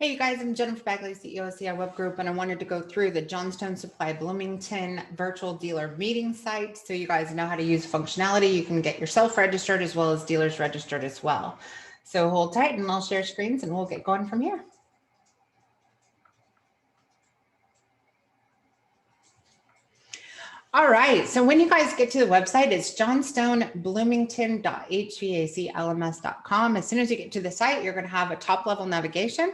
Hey, you guys, I'm Jennifer Bagley, CEO of CI Web Group, and I wanted to go through the Johnstone Supply Bloomington virtual dealer meeting site so you guys know how to use functionality. You can get yourself registered as well as dealers registered as well. So hold tight and I'll share screens and we'll get going from here. All right, so when you guys get to the website, it's johnstonebloomington.hvaclms.com. As soon as you get to the site, you're going to have a top level navigation.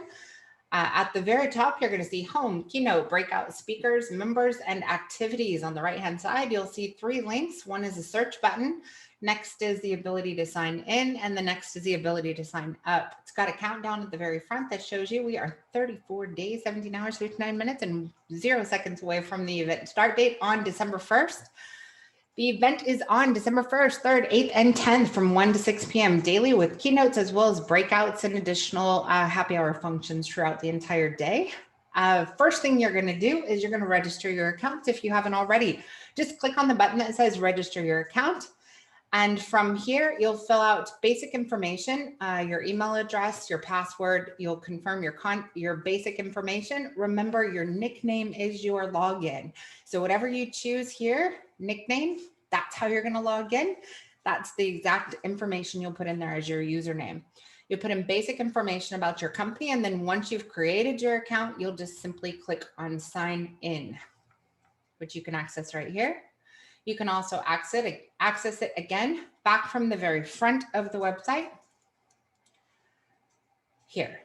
At the very top, you're going to see home, keynote, breakout speakers, members, and activities. On the right-hand side, you'll see three links. One is a search button. Next is the ability to sign in, and the next is the ability to sign up. It's got a countdown at the very front that shows you we are 34 days, 17 hours, 59 minutes, and 0 seconds away from the event start date on December 1st. The event is on December 1st, 3rd, 8th, and 10th from 1 to 6 p.m. daily with keynotes as well as breakouts and additional happy hour functions throughout the entire day. First thing you're going to do is you're going to register your account if you haven't already. Just click on the button that says register your account. And from here, you'll fill out basic information, your email address, your password. You'll confirm your basic information. Remember, your nickname is your login. So whatever you choose here, nickname, that's how you're going to log in. That's the exact information you'll put in there as your username. You'll put in basic information about your company. And then once you've created your account, you'll just simply click on sign in, which you can access right here. You can also access it again back from the very front of the website here.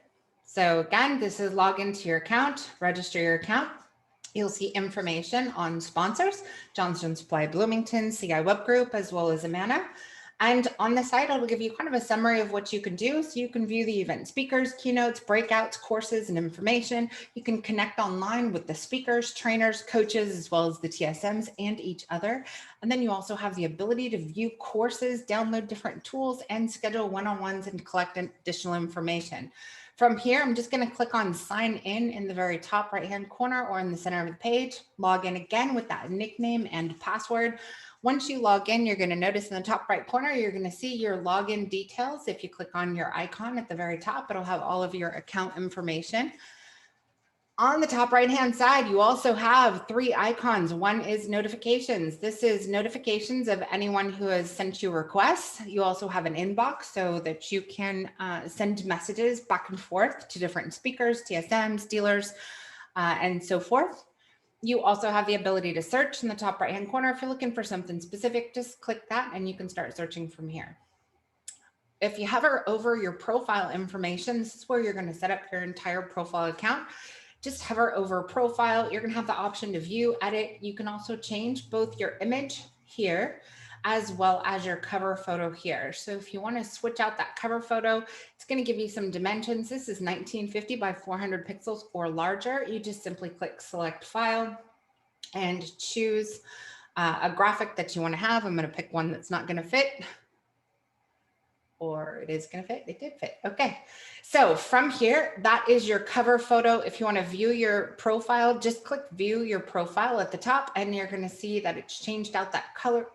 So again, this is log into your account, register your account. You'll see information on sponsors, Johnstone Supply Bloomington, CI Web Group, as well as Amana. And on the site, it'll give you kind of a summary of what you can do. So you can view the event speakers, keynotes, breakouts, courses, and information. You can connect online with the speakers, trainers, coaches, as well as the TSMs and each other. And then you also have the ability to view courses, download different tools, and schedule one-on-ones and collect additional information. From here, I'm just going to click on sign in the very top right-hand corner or in the center of the page, log in again with that nickname and password. Once you log in, you're going to notice in the top right corner, you're going to see your login details. If you click on your icon at the very top, it'll have all of your account information. On the top right-hand side, you also have three icons. One is notifications. This is notifications of anyone who has sent you requests. You also have an inbox so that you can send messages back and forth to different speakers, TSMs, dealers, and so forth. You also have the ability to search in the top right-hand corner. If you're looking for something specific, just click that and you can start searching from here. If you hover over your profile information, this is where you're going to set up your entire profile account. Just hover over profile. You're going to have the option to view, edit. You can also change both your image here as well as your cover photo here. So if you want to switch out that cover photo, it's going to give you some dimensions. This is 1950 by 400 pixels or larger. You just simply click select file and choose a graphic that you want to have. I'm going to pick one that's not going to fit. Or it is going to fit. It did fit. Okay. So from here, that is your cover photo. If you want to view your profile, just click view your profile at the top and you're going to see that it's changed out that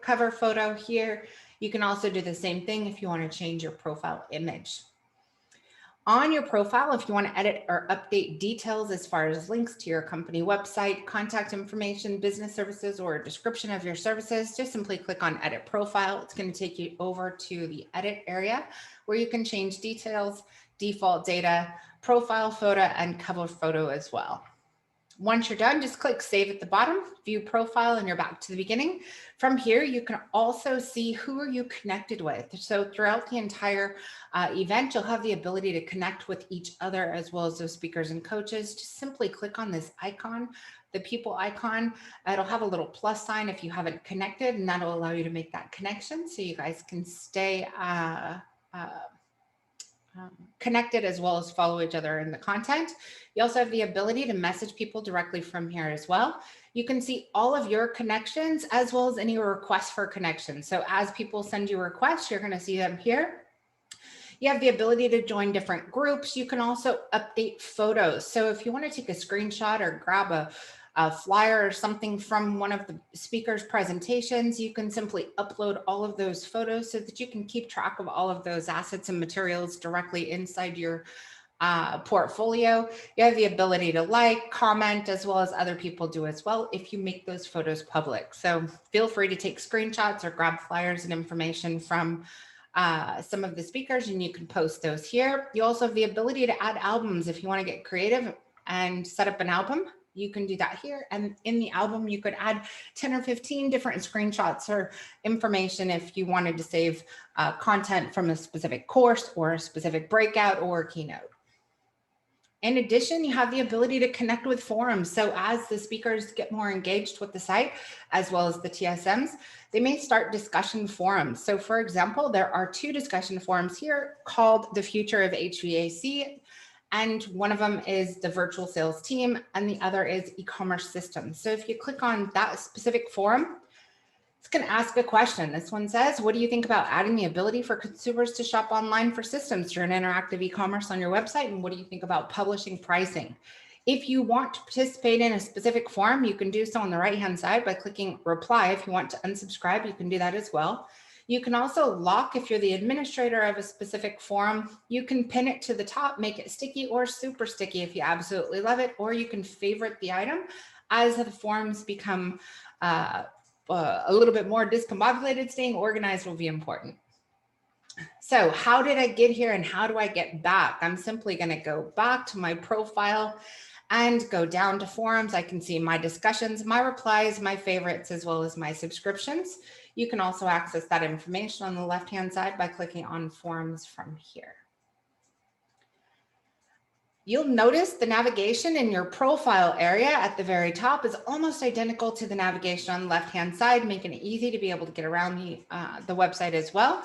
cover photo here. You can also do the same thing if you want to change your profile image. On your profile, if you want to edit or update details as far as links to your company website, contact information, business services, or a description of your services, just simply click on edit profile. It's going to take you over to the edit area where you can change details, default data, profile photo, and cover photo as well. Once you're done, just click save at the bottom, view profile, and you're back to the beginning. From here, you can also see who are you connected with. So throughout the entire event, you'll have the ability to connect with each other as well as those speakers and coaches. Just simply click on this icon, the people icon. It'll have a little plus sign if you haven't connected, and that'll allow you to make that connection so you guys can stay connected as well as follow each other in the content. You also have the ability to message people directly from here as well. You can see all of your connections as well as any requests for connections. So as people send you requests, you're going to see them here. You have the ability to join different groups. You can also update photos. So if you want to take a screenshot or grab a flyer or something from one of the speakers' presentations, you can simply upload all of those photos so that you can keep track of all of those assets and materials directly inside your portfolio. You have the ability to like, comment, as well as other people do as well if you make those photos public. So feel free to take screenshots or grab flyers and information from some of the speakers, and you can post those here. You also have the ability to add albums if you want to get creative and set up an album. You can do that here. And in the album, you could add 10 or 15 different screenshots or information if you wanted to save content from a specific course or a specific breakout or keynote. In addition, you have the ability to connect with forums. So as the speakers get more engaged with the site, as well as the TSMs, they may start discussion forums. So for example, there are 2 discussion forums here called The Future of HVAC. And one of them is the virtual sales team, and the other is e-commerce systems. So if you click on that specific forum, it's going to ask a question. This one says, what do you think about adding the ability for consumers to shop online for systems through an interactive e-commerce on your website? And what do you think about publishing pricing? If you want to participate in a specific forum, you can do so on the right-hand side by clicking reply. If you want to unsubscribe, you can do that as well. You can also lock if you're the administrator of a specific forum. You can pin it to the top, make it sticky or super sticky if you absolutely love it, or you can favorite the item as the forums become a little bit more discombobulated. Staying organized will be important. So how did I get here and how do I get back? I'm simply going to go back to my profile and go down to forums. I can see my discussions, my replies, my favorites, as well as my subscriptions. You can also access that information on the left-hand side by clicking on forums from here. You'll notice the navigation in your profile area at the very top is almost identical to the navigation on the left-hand side, making it easy to be able to get around the website as well.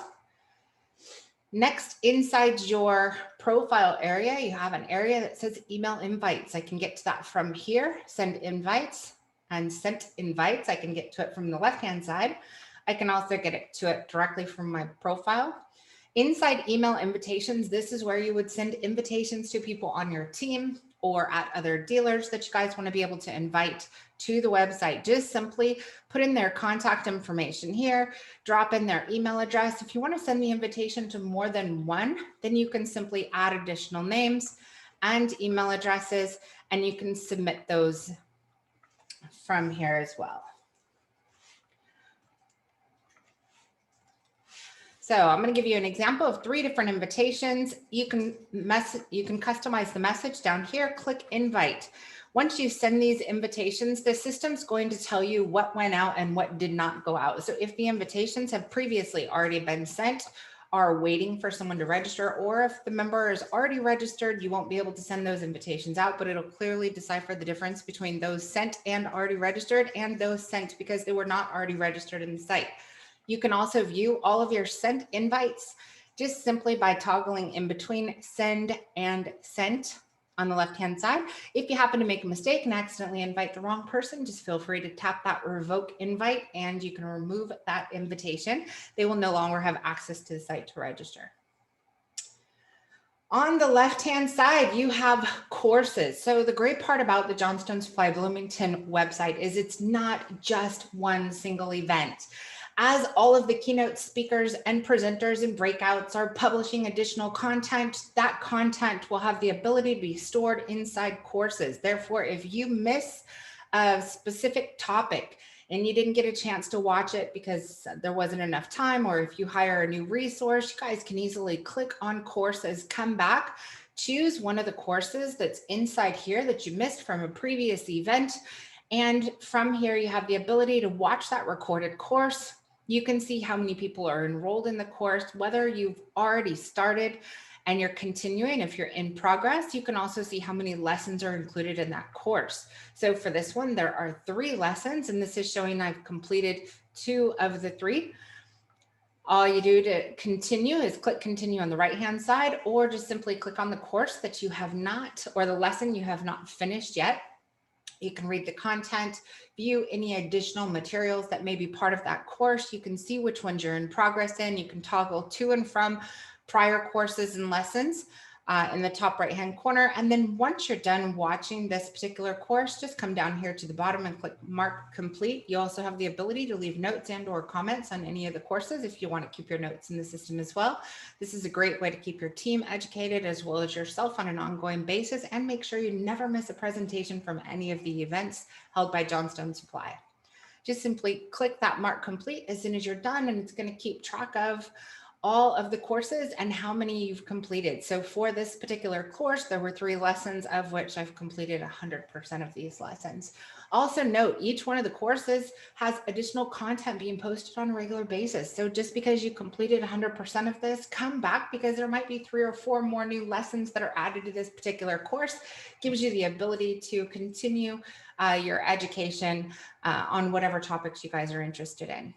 Next, inside your profile area, you have an area that says email invites. I can get to that from here, send invites and sent invites. I can get to it from the left-hand side. I can also get to it directly from my profile. Inside email invitations, this is where you would send invitations to people on your team or at other dealers that you guys want to be able to invite to the website. Just simply put in their contact information here, drop in their email address. If you want to send the invitation to more than one, then you can simply add additional names and email addresses, and you can submit those from here as well. So I'm going to give you an example of 3 different invitations. You can customize the message down here, click invite. Once you send these invitations, the system's going to tell you what went out and what did not go out. So if the invitations have previously already been sent, are waiting for someone to register, or if the member is already registered, you won't be able to send those invitations out, but it'll clearly decipher the difference between those sent and already registered and those sent because they were not already registered in the site. You can also view all of your sent invites just simply by toggling in between send and sent on the left-hand side. If you happen to make a mistake and accidentally invite the wrong person, just feel free to tap that revoke invite and you can remove that invitation. They will no longer have access to the site to register. On the left-hand side, you have courses. So the great part about the Johnstone Supply Bloomington website is it's not just one single event. As all of the keynote speakers and presenters and breakouts are publishing additional content, that content will have the ability to be stored inside courses. Therefore, if you miss a specific topic and you didn't get a chance to watch it because there wasn't enough time, or if you hire a new resource, you guys can easily click on courses, come back, choose one of the courses that's inside here that you missed from a previous event. And from here, you have the ability to watch that recorded course. You can see how many people are enrolled in the course, whether you've already started and you're continuing. If you're in progress, you can also see how many lessons are included in that course. So for this one, there are 3 lessons, and this is showing I've completed 2 of the 3. All you do to continue is click continue on the right-hand side, or just simply click on the course that you have not, or the lesson you have not finished yet. You can read the content, view any additional materials that may be part of that course. You can see which ones you're in progress in. You can toggle to and from prior courses and lessons. in the top right hand corner. And then once you're done watching this particular course, just come down here to the bottom and click mark complete. You also have the ability to leave notes and or comments on any of the courses if you want to keep your notes in the system as well. This is a great way to keep your team educated as well as yourself on an ongoing basis, and make sure you never miss a presentation from any of the events held by Johnstone Supply. Just simply click that mark complete as soon as you're done, and it's going to keep track of all of the courses and how many you've completed. So for this particular course, there were 3 lessons, of which I've completed 100% of these lessons. Also note, each one of the courses has additional content being posted on a regular basis. So just because you completed 100% of this, come back, because there might be 3 or 4 more new lessons that are added to this particular course. Gives you the ability to continue your education on whatever topics you guys are interested in.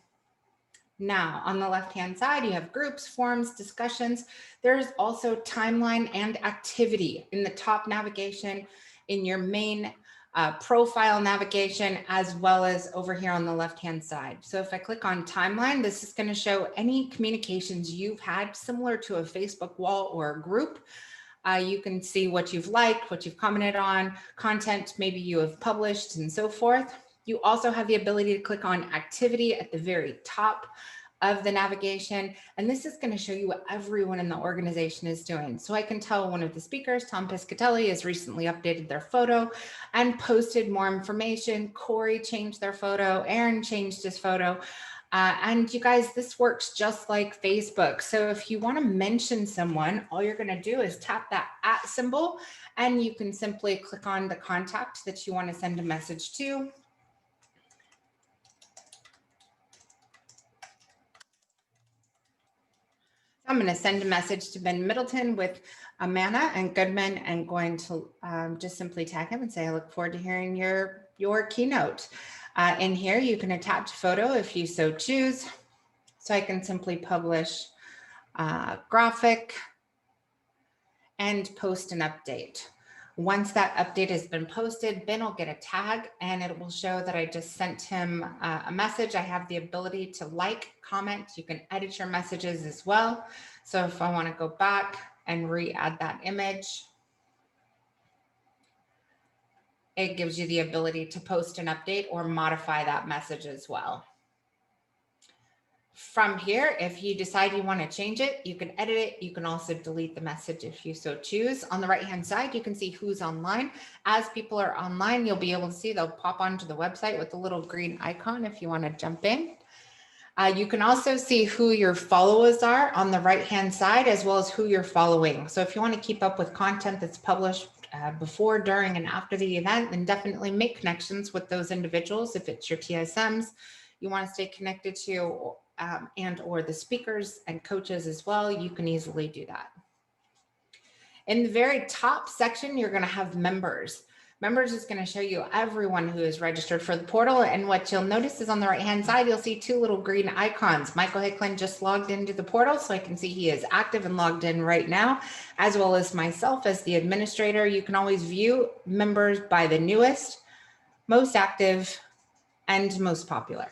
Now, on the left-hand side, you have groups, forums, discussions. There's also timeline and activity in the top navigation, in your main profile navigation, as well as over here on the left-hand side. So if I click on timeline, this is going to show any communications you've had similar to a Facebook wall or a group. You can see what you've liked, what you've commented on, content maybe you have published, and so forth. You also have the ability to click on activity at the very top of the navigation, and this is going to show you what everyone in the organization is doing. So I can tell one of the speakers, Tom Piscatelli, has recently updated their photo and posted more information. Corey changed their photo. Aaron changed his photo. And you guys, this works just like Facebook. So if you want to mention someone, all you're going to do is tap that @ symbol, and you can simply click on the contact that you want to send a message to. I'm going to send a message to Ben Middleton with Amanda and Goodman, and going to just simply tag him and say, I look forward to hearing your keynote. In here, you can attach a photo if you so choose. So I can simply publish a graphic and post an update. Once that update has been posted, Ben will get a tag, and it will show that I just sent him a message. I have the ability to like, comment. You can edit your messages as well. So if I want to go back and re-add that image, it gives you the ability to post an update or modify that message as well. From here, if you decide you want to change it, you can edit it. You can also delete the message if you so choose. On the right-hand side, you can see who's online. As people are online, you'll be able to see they'll pop onto the website with the little green icon if you want to jump in. You can also see who your followers are on the right-hand side, as well as who you're following. So if you want to keep up with content that's published before, during, and after the event, then definitely make connections with those individuals. If it's your TSMs you want to stay connected to, and or the speakers and coaches as well, you can easily do that. In the very top section, you're going to have members. Members is going to show you everyone who is registered for the portal. And what you'll notice is on the right-hand side, you'll see 2 little green icons. Michael Hicklin just logged into the portal, so I can see he is active and logged in right now, as well as myself as the administrator. You can always view members by the newest, most active, and most popular.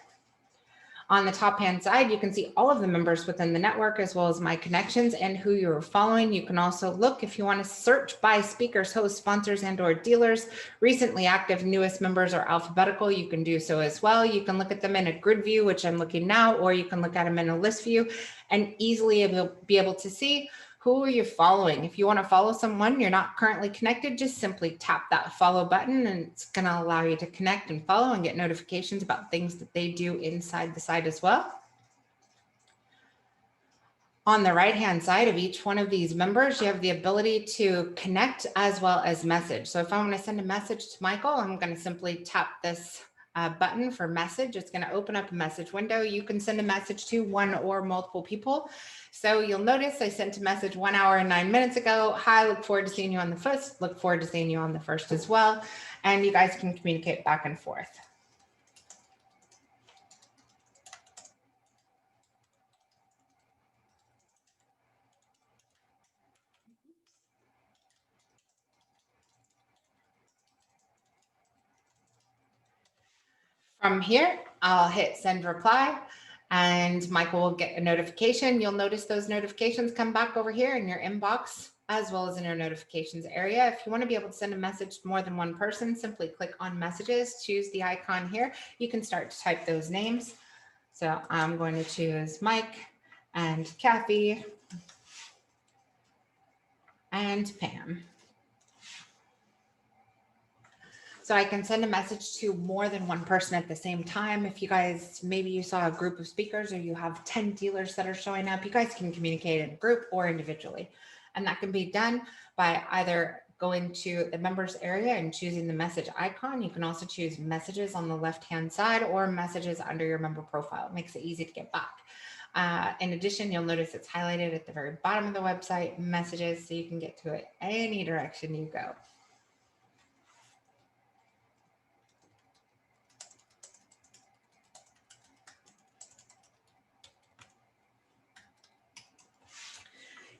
On the top hand side, you can see all of the members within the network, as well as my connections and who you're following. You can also look, if you want to search by speakers, hosts, sponsors, and or dealers. Recently active newest members are alphabetical. You can do so as well. You can look at them in a grid view, which I'm looking now, or you can look at them in a list view and easily be able to see who are you following. If you want to follow someone you're not currently connected, just simply tap that follow button, and it's going to allow you to connect and follow and get notifications about things that they do inside the site as well. On the right-hand side of each one of these members, you have the ability to connect as well as message. So if I want to send a message to Michael, I'm going to simply tap this button for message. It's going to open up a message window. You can send a message to 1 or multiple people. So you'll notice I sent a message 1 hour and 9 minutes ago. Hi, look forward to seeing you on the 1st. Look forward to seeing you on the 1st as well. And you guys can communicate back and forth. From here, I'll hit send reply, and Michael will get a notification. You'll notice those notifications come back over here in your inbox as well as in your notifications area. If you want to be able to send a message to more than one person, simply click on messages, choose the icon here. You can start to type those names. So I'm going to choose Mike and Kathy and Pam. So I can send a message to more than one person at the same time. If you guys, maybe you saw a group of speakers or you have 10 dealers that are showing up, you guys can communicate in a group or individually. And that can be done by either going to the members area and choosing the message icon. You can also choose messages on the left-hand side or messages under your member profile. It makes it easy to get back. In addition, you'll notice it's highlighted at the very bottom of the website, messages, so you can get to it any direction you go.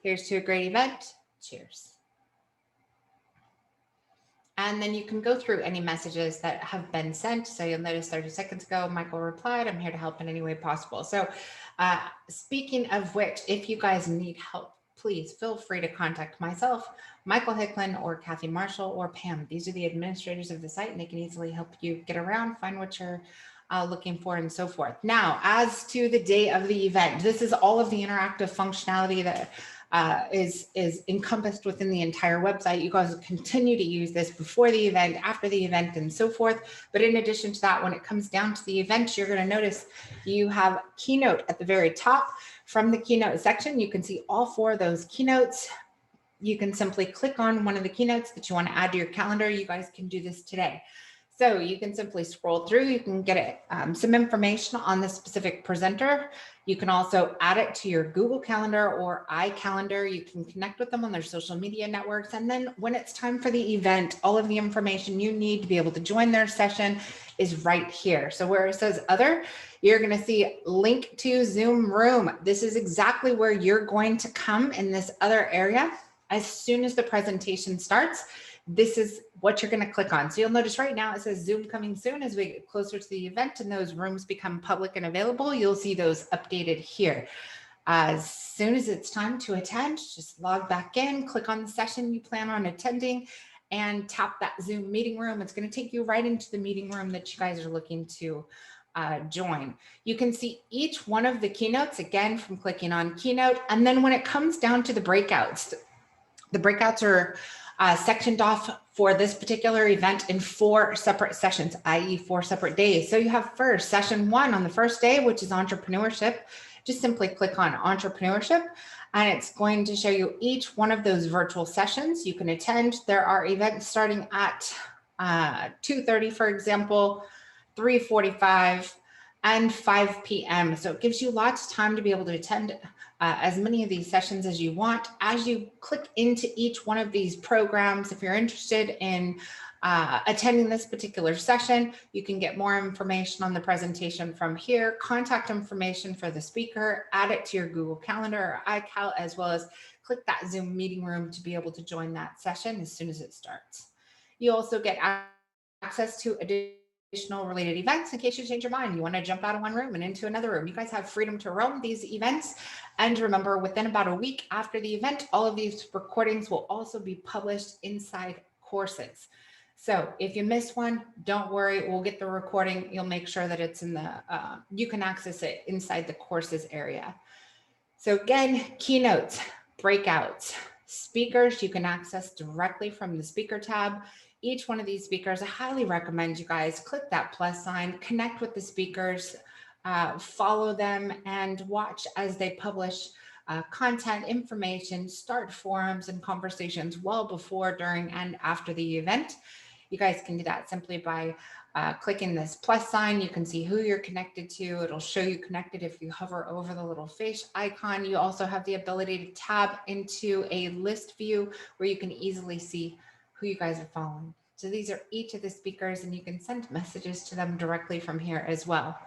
Here's to a great event. Cheers. And then you can go through any messages that have been sent. So you'll notice 30 seconds ago, Michael replied, I'm here to help in any way possible. So speaking of which, if you guys need help, please feel free to contact myself, Michael Hicklin, or Kathy Marshall, or Pam. These are the administrators of the site, and they can easily help you get around, find what you're looking for, and so forth. Now, as to the day of the event, this is all of the interactive functionality that is encompassed within the entire website. You guys continue to use this before the event, after the event, and so forth. But in addition to that, when it comes down to the event, you're going to notice you have keynote at the very top. From the keynote section, you can see all 4 of those keynotes. You can simply click on one of the keynotes that you want to add to your calendar. You guys can do this today. So you can simply scroll through, you can get some information on the specific presenter. You can also add it to your Google Calendar or iCalendar. You can connect with them on their social media networks. And then when it's time for the event, all of the information you need to be able to join their session is right here. So where it says other, you're going to see link to Zoom room. This is exactly where you're going to come in this other area. As soon as the presentation starts, this is what you're going to click on. So you'll notice right now it says Zoom coming soon. As we get closer to the event and those rooms become public and available, you'll see those updated here. As soon as it's time to attend, just log back in, click on the session you plan on attending, and tap that Zoom meeting room. It's going to take you right into the meeting room that you guys are looking to join. You can see each one of the keynotes again from clicking on keynote. And then when it comes down to the breakouts are sectioned off for this particular event in 4 separate sessions, i.e. 4 separate days. So you have first session 1 on the first day, which is entrepreneurship. Just simply click on entrepreneurship and it's going to show you each one of those virtual sessions you can attend. There are events starting at 2:30, for example, 3:45 and 5 p.m. So it gives you lots of time to be able to attend as many of these sessions as you want. As you click into each one of these programs, if you're interested in attending this particular session, you can get more information on the presentation from here, contact information for the speaker, add it to your Google Calendar or iCal, as well as click that Zoom meeting room to be able to join that session as soon as it starts. You also get access to additional related events in case you change your mind. You want to jump out of one room and into another room. You guys have freedom to roam these events. And remember, within about a week after the event, all of these recordings will also be published inside courses. So if you miss one, don't worry, we'll get the recording. You'll make sure that it's in the, you can access it inside the courses area. So again, keynotes, breakouts, speakers, you can access directly from the speaker tab. Each one of these speakers, I highly recommend you guys click that plus sign, connect with the speakers, follow them and watch as they publish content, information, start forums and conversations well before, during, and after the event. You guys can do that simply by clicking this plus sign. You can see who you're connected to. It'll show you connected if you hover over the little face icon. You also have the ability to tab into a list view where you can easily see who you guys are following. So these are each of the speakers and you can send messages to them directly from here as well.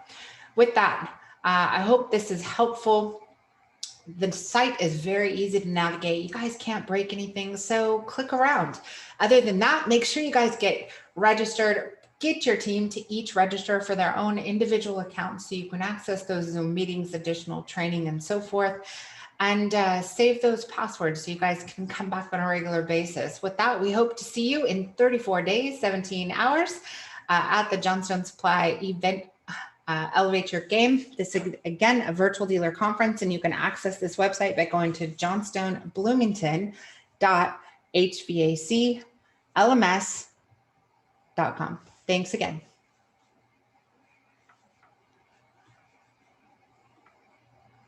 With that, I hope this is helpful. The site is very easy to navigate. You guys can't break anything, so click around. Other than that, make sure you guys get registered. Get your team to each register for their own individual accounts so you can access those Zoom meetings, additional training, and so forth. and save those passwords so you guys can come back on a regular basis. With that, we hope to see you in 34 days, 17 hours at the Johnstone Supply event. Elevate Your Game. This is, again, a virtual dealer conference, and you can access this website by going to johnstonebloomington.hvaclms.com. Thanks again.